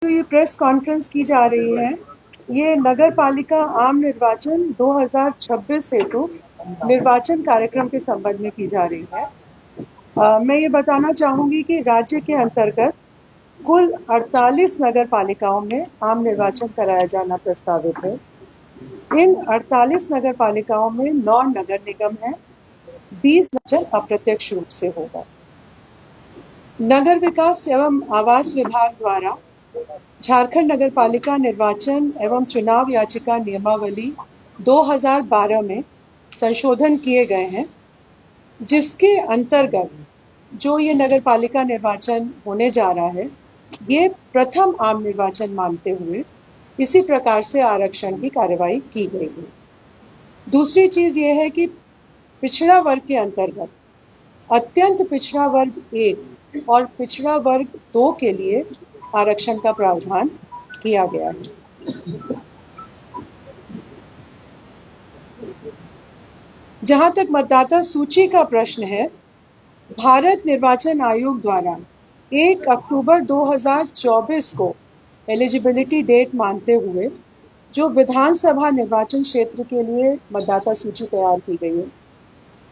जो ये press conference की जा रही है, ये नगर पालिका आम निर्वाचन 2026 हेतु निर्वाचन कार्यक्रम के संबंध में की जा रही है। मैं ये बताना चाहूंगी कि राज्य के अंतर्गत कुल 48 नगर पालिकाओं में आम निर्वाचन कराया जाना प्रस्तावित है। इन 48 नगर पालिकाओं में 9 नगर निगम हैं, 20 निर्वाचन अप्रत्यक्ष रूप से होगा। नगर विकास एवं आवास विभाग द्वारा झारखंड नगर पालिका निर्वाचन एवं चुनाव याचिका नियमावली 2012 में संशोधन किए गए हैं, जिसके अंतर्गत जो ये नगर पालिका निर्वाचन होने जा रहा है, ये प्रथम आम निर्वाचन मानते हुए इसी प्रकार से आरक्षण की कार्यवाही की गई है। दूसरी चीज ये है कि पिछड़ा वर्ग के अंतर्गत अत्यंत पिछड़ा वर्ग 1 और पिछड़ा वर्ग 2 के लिए आरक्षण का प्रावधान किया गया है। जहां तक मतदाता सूची का प्रश्न है, भारत निर्वाचन आयोग द्वारा 1 अक्टूबर 2024 को एलिजिबिलिटी डेट मानते हुए जो विधानसभा निर्वाचन क्षेत्र के लिए मतदाता सूची तैयार की गई है,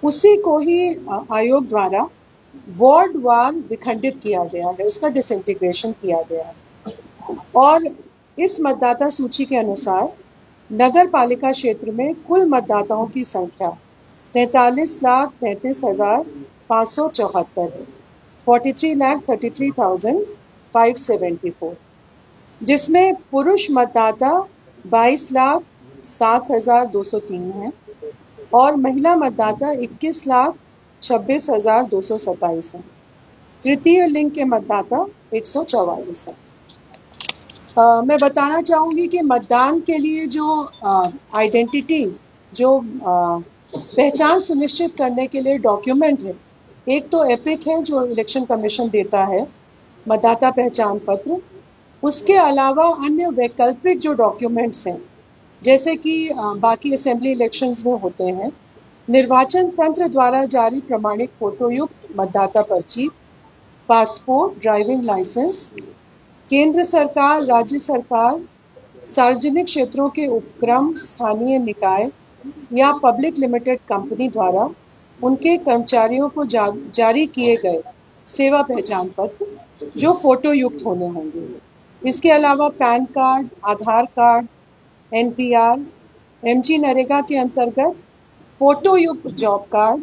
उसी को ही आयोग द्वारा वार्ड वार विखंडित किया गया है, उसका डिसइंटीग्रेशन किया गया है। और इस मतदाता सूची के अनुसार नगर पालिका क्षेत्र में कुल मतदाताओं की संख्या 43,33,574 है, 43,33,574, जिसमें पुरुष मतदाता 22,07,203 है और महिला मतदाता 21,26,227 है। तृतीय लिंग के मतदाता 144 है। मैं बताना चाहूंगी कि मतदान के लिए जो आइडेंटिटी, जो पहचान सुनिश्चित करने के लिए डॉक्यूमेंट है, एक तो एपिक है जो इलेक्शन कमीशन देता है, मतदाता पहचान पत्र। उसके अलावा अन्य वैकल्पिक जो डॉक्यूमेंट्स हैं, जैसे कि बाकी असेंबली इलेक्शंस में होते हैं, निर्वाचन तंत्र द्वारा जारी प्रमाणिक फोटोयुक्त मतदाता पर्ची, पासपोर्ट, ड्राइविंग लाइसेंस, केंद्र सरकार, राज्य सरकार, सार्वजनिक क्षेत्रों के उपक्रम, स्थानीय निकाय या पब्लिक लिमिटेड कंपनी द्वारा उनके कर्मचारियों को जारी किए गए सेवा पहचान पत्र जो फोटो युक्त होने होंगे। इसके अलावा पैन कार्ड, आधार कार्ड, एनपीआर, एमजी नरेगा के अंतर्गत फोटो युक्त जॉब कार्ड,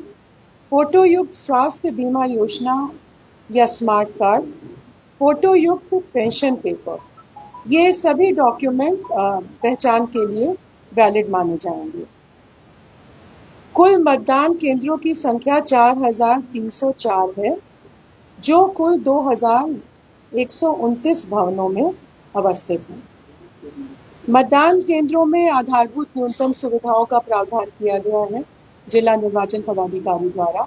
फोटो युक्त स्वास्थ्य बीमा योजना या स्मार्ट कार्ड, फोटो युक्त पेंशन पेपर, ये सभी डॉक्यूमेंट पहचान के लिए वैलिड माने जाएंगे। कुल मतदान केंद्रों की संख्या 4,304 है, जो कुल 2,129 भवनों में अवस्थित है। मतदान केंद्रों में आधारभूत न्यूनतम सुविधाओं का प्रावधान किया गया है जिला निर्वाचन पदाधिकारी द्वारा।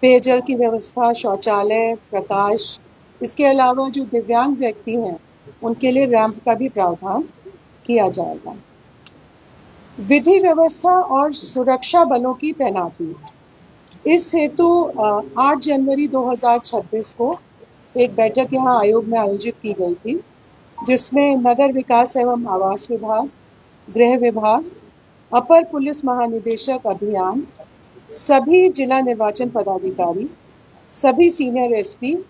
पेयजल की व्यवस्था, शौचालय, प्रकाश, इसके अलावा जो दिव्यांग व्यक्ति हैं उनके लिए रैंप का भी प्रावधान किया जाएगा। विधि व्यवस्था और सुरक्षा बलों की तैनाती, इस हेतु 8 जनवरी 2026 को एक बैठक यहाँ आयोग में आयोजित की गई थी, जिसमें नगर विकास एवं आवास विभाग, गृह विभाग, अपर पुलिस महानिदेशक अभियान, सभी जिला निर्वाचन पदाधिकारी, सभी सीनियर एसपी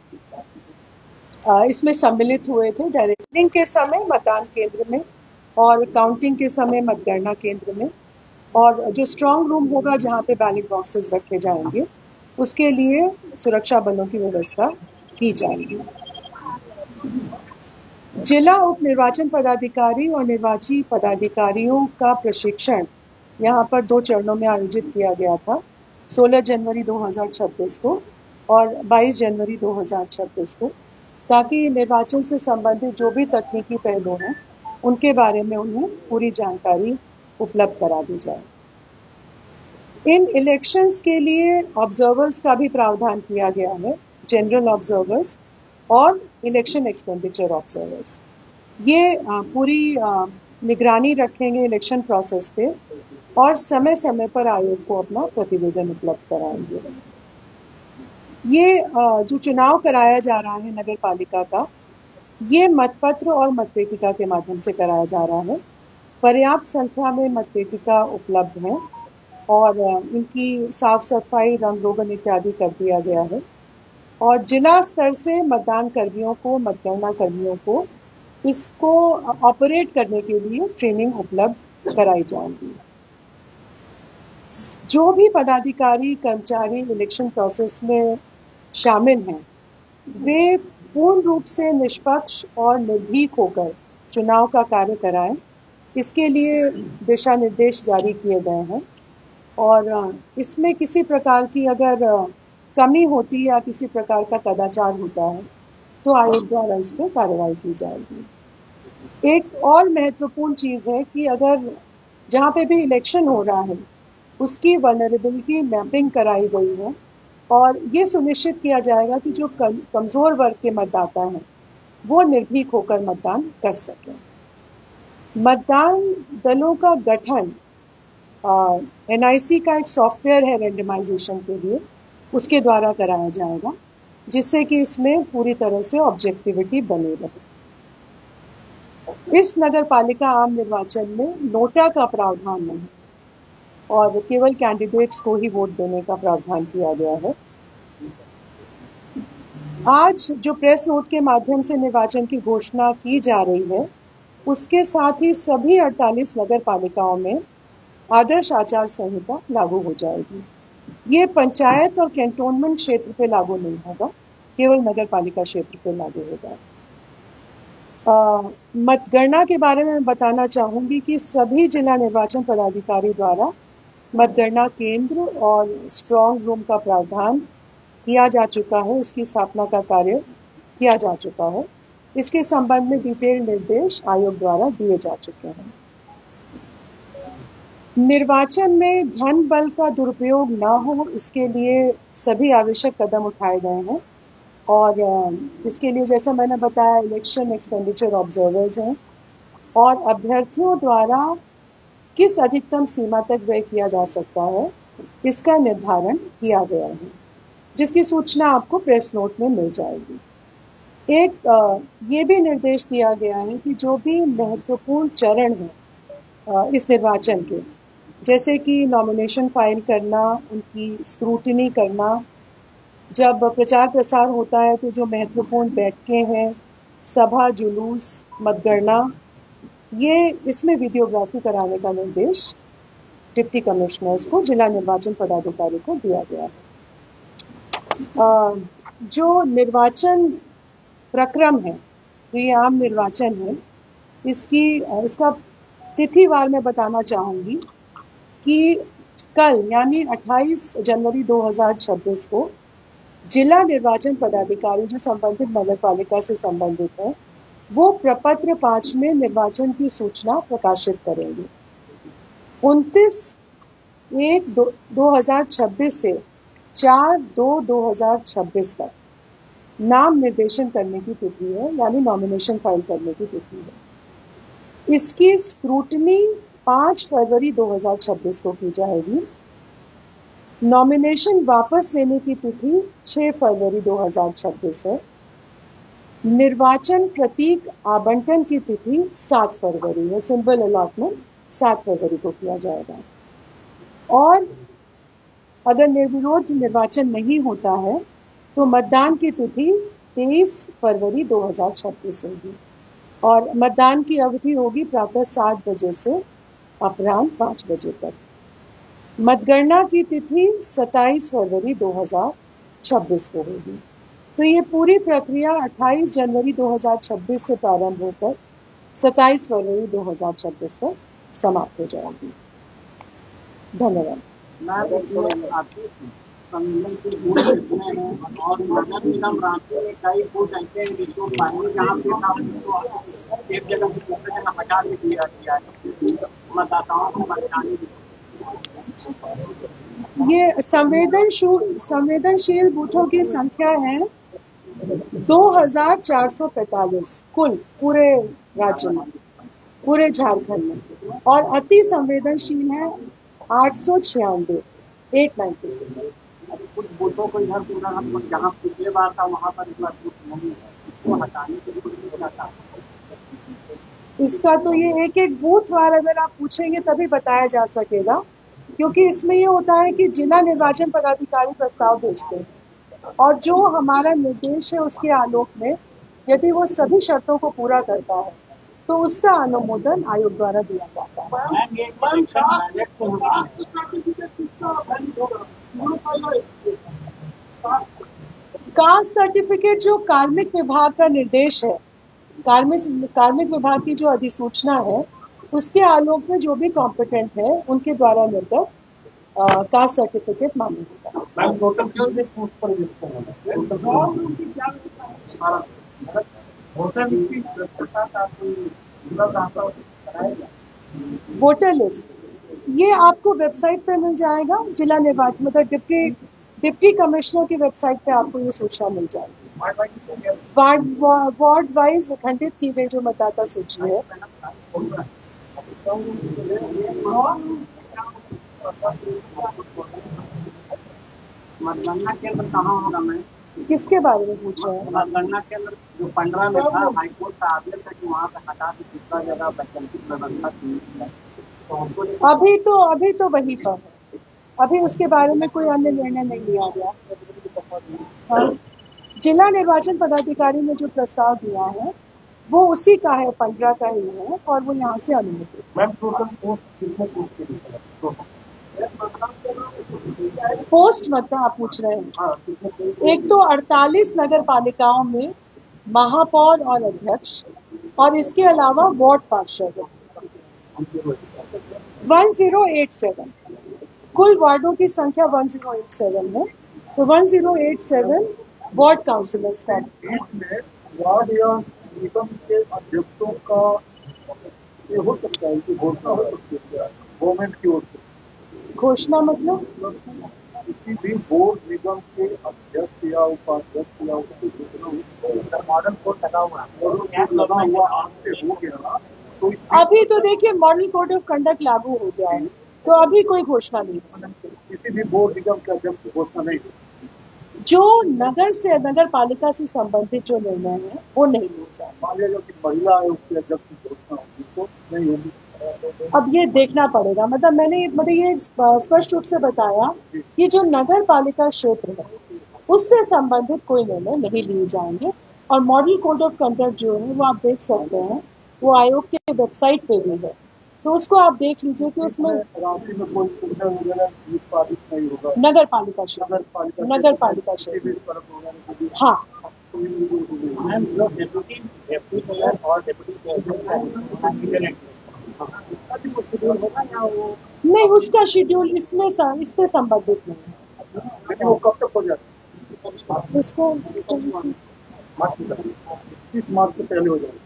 इसमें सम्मिलित हुए थे। डायरेक्टिंग के समय मतदान केंद्र में और काउंटिंग के समय मतगणना केंद्र में, और जो स्ट्रांग रूम होगा जहां पे बैलेट बॉक्सेस रखे जाएंगे, उसके लिए सुरक्षा बलों की व्यवस्था की जाएगी। जिला उप निर्वाचन पदाधिकारी और निर्वाची पदाधिकारियों का प्रशिक्षण यहाँ पर 2 चरणों में आयोजित किया गया था, 16 जनवरी 2026 को और 22 जनवरी 2026 को, ताकि निर्वाचन से संबंधित जो भी तकनीकी पहलू हैं उनके बारे में उन्हें पूरी जानकारी उपलब्ध करा दी जाए। इन इलेक्शंस के लिए ऑब्जर्वर्स का भी प्रावधान किया गया है, जनरल ऑब्जर्वर्स और इलेक्शन एक्सपेंडिचर ऑब्जर्वर्स। ये पूरी निगरानी रखेंगे इलेक्शन प्रोसेस पे और समय समय पर आयोग को अपना प्रतिवेदन उपलब्ध कराएंगे। ये जो चुनाव कराया जा रहा है नगर पालिका का, ये मतपत्र और मतपेटिका के माध्यम से कराया जा रहा है। पर्याप्त संख्या में मतपेटिका उपलब्ध हैं और इनकी साफ सफाई, रंग रोगन इत्यादि कर दिया गया है और जिला स्तर से मतदान कर्मियों को, मतगणना कर्मियों को इसको ऑपरेट करने के लिए ट्रेनिंग उपलब्ध कराई जाएगी। जो भी पदाधिकारी, कर्मचारी इलेक्शन प्रोसेस में शामिल हैं, वे पूर्ण रूप से निष्पक्ष और निर्भीक होकर चुनाव का कार्य कराएं। इसके लिए दिशा निर्देश जारी किए गए हैं और इसमें किसी प्रकार की अगर कमी होती है या किसी प्रकार का कदाचार होता है तो आयोग द्वारा इस पर कार्रवाई की जाएगी। एक और महत्वपूर्ण चीज है कि अगर जहां पे भी इलेक्शन हो रहा है उसकी वल्नरेबिलिटी मैपिंग कराई गई है और ये सुनिश्चित किया जाएगा कि जो कमजोर वर्ग के मतदाता हैं वो निर्भीक होकर मतदान कर सकें। मतदान दलों का गठन एनआईसी का एक सॉफ्टवेयर है रेंडमाइजेशन के लिए, उसके द्वारा कराया जाएगा जिससे कि इसमें पूरी तरह से ऑब्जेक्टिविटी बनी रहे। इस नगर पालिका आम निर्वाचन में नोटा का प्रावधान नहीं और केवल कैंडिडेट्स को ही वोट देने का प्रावधान किया गया है। आज जो प्रेस नोट के माध्यम से निर्वाचन की घोषणा की जा रही है उसके साथ ही सभी 48 नगर पालिकाओं में आदर्श आचार संहिता लागू हो जाएगी। ये पंचायत और कैंटोनमेंट क्षेत्र पे लागू नहीं होगा, केवल नगर पालिका क्षेत्र पे लागू होगा। मतगणना के बारे में बताना चाहूंगी कि सभी जिला निर्वाचन पदाधिकारी द्वारा मतगणना केंद्र और स्ट्रांग रूम का प्रावधान किया जा चुका है, उसकी स्थापना का कार्य किया जा चुका है। इसके संबंध में डिटेल निर्देश आयोग द्वारा दिए जा चुके हैं। निर्वाचन में धन बल का दुरुपयोग ना हो इसके लिए सभी आवश्यक कदम उठाए गए हैं और इसके लिए जैसा मैंने बताया इलेक्शन एक्सपेंडिचर ऑब्जर्वर्स हैं और अभ्यर्थियों द्वारा किस अधिकतम सीमा तक व्यय किया जा सकता है इसका निर्धारण किया गया है, जिसकी सूचना आपको प्रेस नोट में मिल जाएगी। एक ये भी निर्देश दिया गया है कि जो भी महत्वपूर्ण चरण है इस निर्वाचन के, जैसे कि नॉमिनेशन फाइल करना, उनकी स्क्रूटिनी करना, जब प्रचार प्रसार होता है तो जो महत्वपूर्ण बैठकें हैं, सभा, जुलूस, मतगणना, ये इसमें वीडियोग्राफी कराने का निर्देश डिप्टी कमिश्नर्स को, जिला निर्वाचन पदाधिकारी को दिया गया है। जो निर्वाचन प्रक्रम है, जो ये आम निर्वाचन है, इसका तिथिवार मैं बताना चाहूंगी कि कल यानी 28 जनवरी 2026 को जिला निर्वाचन पदाधिकारी जो संबंधित नगर पालिका से संबंधित है वो प्रपत्र 5 में निर्वाचन की सूचना प्रकाशित करेंगे। 29/1/2026 से 4/2/2026 तक नाम निर्देशन करने की तिथि है, यानी नॉमिनेशन फाइल करने की तिथि है। इसकी स्क्रूटनी 5 फरवरी 2026 को की जाएगी। नॉमिनेशन वापस लेने की तिथि 6 फरवरी 2026 है। निर्वाचन प्रतीक आवंटन की तिथि 7 फरवरी है। सिंबल अलॉटमेंट 7 फरवरी को किया जाएगा और अगर निर्विरोध निर्वाचन नहीं होता है तो मतदान की तिथि 23 फरवरी 2026 होगी और मतदान की अवधि होगी प्रातः 7 बजे से अपराह्न 5 बजे तक। मतगणना की तिथि 27 फरवरी 2026 को होगी। तो ये पूरी प्रक्रिया 28 जनवरी 2026 से प्रारंभ होकर 27 फरवरी 2026 तक समाप्त हो जाएगी। धन्यवाद। सम्मेलन के और नगर निगम रांची में कई बूथ ऐसे हैं जिसको पानी जहाँ पे एक जगह से दूसरी जगह हटा के दिया गया है, मतदाताओं को परेशानी। ये संवेदनशील बूथों की संख्या है 2445 कुल पूरे राज्य में, पूरे झारखंड में, और अति संवेदनशील है 896, 896। कुछ बूथों को इधर पूरा जहाँ पिछले बार था वहाँ पर इस बार बूथ नहीं है। को हटाने के लिए कुछ क्या था? इसका तो ये एक एक बूथ वार अगर आप पूछेंगे तभी बताया जा सकेगा, क्योंकि इसमें ये होता है कि जिला निर्वाचन पदाधिकारी प्रस्ताव भेजते हैं और जो हमारा निर्देश है उसके आलोक में यदि वो सभी शर्तों को पूरा करता है तो उसका अनुमोदन आयोग द्वारा दिया जाता है। मैम ये इलेक्शन बैलेट से होगा। कास्ट सर्टिफिकेट जो कार्मिक विभाग का निर्देश है, कार्मिक विभाग की जो अधिसूचना है उसके आलोक में जो भी कॉम्पिटेंट है उनके द्वारा निर्गत कास्ट सर्टिफिकेट मान्य होगा। मैम टोटल कितने पोस्ट पर रजिस्टर होगा? वोटर लिस्ट की व्यवस्था का कराएगा। वोटर लिस्ट ये आपको वेबसाइट पे मिल जाएगा, जिला निर्वाचन मतलब डिप्टी कमिश्नर की वेबसाइट पे आपको ये सूचना मिल जाएगी। वार्ड वाइज विखंडित की गई जो मतदाता सूची है। मतगणना केंद्र कहाँ होगा मैम? किसके बारे में पूछ रहे हैं? मतगणना केंद्र जो 15 में था, हाईकोर्ट का आदेश है कि वहाँ पे हटा के दूसरा जगह वैकल्पिक व्यवस्था की है। अभी तो वही पर है, अभी उसके बारे में कोई अन्य निर्णय नहीं लिया गया। हाँ, जिला निर्वाचन पदाधिकारी ने जो प्रस्ताव दिया है वो उसी का है, 15 का ही है और वो यहाँ से अनुमति। मैम टोटल पोस्ट कितने पोस्ट के लिए? पोस्ट मतलब आप पूछ रहे हैं? एक तो 48 नगर पालिकाओं में महापौर और अध्यक्ष और इसके अलावा वार्ड पार्षद 1087, कुल वार्डों की संख्या 1087 है, तो 1087 वार्ड काउंसिलर्स का। वार्ड या निगम के अध्यक्षों का ये हो सकता है कि घोषणा हो सकती है गवर्नमेंट की ओर से। घोषणा मतलब किसी भी बोर्ड निगम के अध्यक्ष या उपाध्यक्ष या उसकी घोषणा मॉडल कोड लगा हुआ आपसे हो गया तो अभी तो देखिए मॉडल कोड ऑफ कंडक्ट लागू हो गया है, तो अभी कोई घोषणा नहीं हो सकती। किसी भी बोर्ड निगम के अध्यक्ष घोषणा नहीं हो। जो नगर पालिका से संबंधित जो निर्णय है वो नहीं लिया जाए। मान लीजिए कि महिला आयोग के अध्यक्ष की घोषणा होगी तो नहीं होगी। अब ये देखना पड़ेगा, मैंने ये स्पष्ट रूप से बताया कि जो नगर पालिका क्षेत्र है उससे संबंधित कोई निर्णय नहीं लिए जाएंगे और मॉडल कोड ऑफ कंडक्ट जो है वो आप देख सकते हैं, वो आयोग के वेबसाइट पे भी है, तो उसको आप देख लीजिए कि उसमें राशि में कोई सुविधा वगैरह निष्पादित नहीं होगा। नगर पालिका क्षेत्र हाँ। जो डेप्यूटी मेयर और डेप्यूटी होगा या वो नहीं, उसका शेड्यूल इससे संबंधित नहीं है। लेकिन वो कब तक हो जाता है? उसको 30 मार्च से पहले हो जाएगा।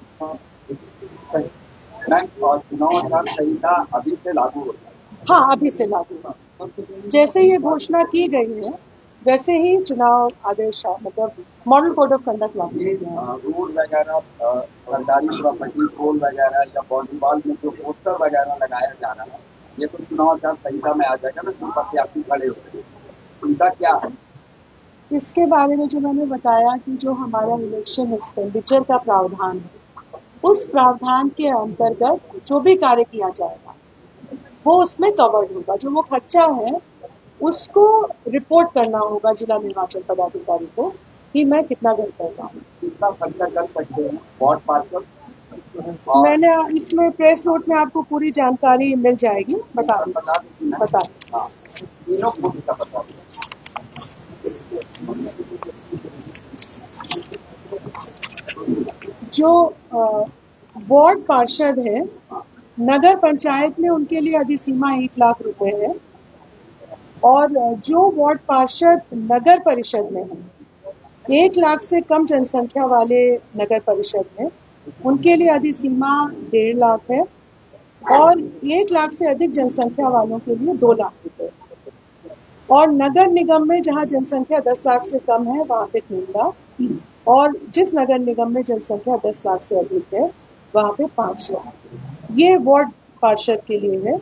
और चुनाव आचार संहिता अभी से लागू हो जाए। हाँ, अभी से लागू, जैसे ये घोषणा की गई है वैसे ही चुनाव आदेश मतलब मॉडल कोड ऑफ कंडक्ट लागू हो गया है। रोड वगैरह, सरकारी प्रॉपर्टी, पोल वगैरह या वॉलीबॉल में जो पोस्टर वगैरह लगाया जा रहा है, ये तो चुनाव आचार संहिता में आ जाएगा ना, जिन प्रत्याशी खड़े होते हैं उनका क्या है? इसके बारे में जो मैंने बताया कि जो हमारा इलेक्शन एक्सपेंडिचर का प्रावधान है उस प्रावधान के अंतर्गत जो भी कार्य किया जाएगा वो उसमें कवर्ड होगा। जो वो खर्चा है उसको रिपोर्ट करना होगा जिला निर्वाचन पदाधिकारी को कि मैं कितना कर रहा हूँ। कितना खर्चा कर सकते हैं वार्ड पार्षद? मैंने इसमें प्रेस नोट में आपको पूरी जानकारी मिल जाएगी, बता तीनों को भी बता जो वार्ड पार्षद है नगर पंचायत में उनके लिए अधिसीमा 1 लाख रुपए है और जो वार्ड पार्षद नगर परिषद में है 1 लाख से कम जनसंख्या वाले नगर परिषद में उनके लिए अधिसीमा 1.5 लाख है और 1 लाख से अधिक जनसंख्या वालों के लिए 2 लाख रुपए और नगर निगम में जहां जनसंख्या 10 लाख से कम है वहां पे 3 लाख और जिस नगर निगम में जनसंख्या 10 लाख से अधिक है वहां पे 5 लाख। ये वार्ड पार्षद के लिए है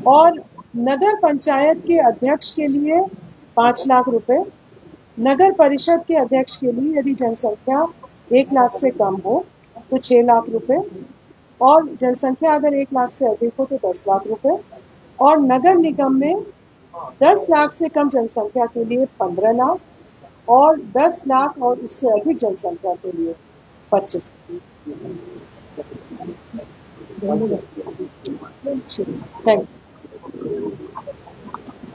और नगर पंचायत के अध्यक्ष के लिए 5 लाख रुपए, नगर परिषद के अध्यक्ष के लिए यदि जनसंख्या 1 लाख से कम हो तो 6 लाख रुपए, और जनसंख्या अगर 1 लाख से अधिक हो तो 10 लाख रुपए, और नगर निगम में 10 लाख से कम जनसंख्या के लिए 15 लाख, और 10 लाख और उससे अधिक जनसंख्या के लिए 25। Thank you.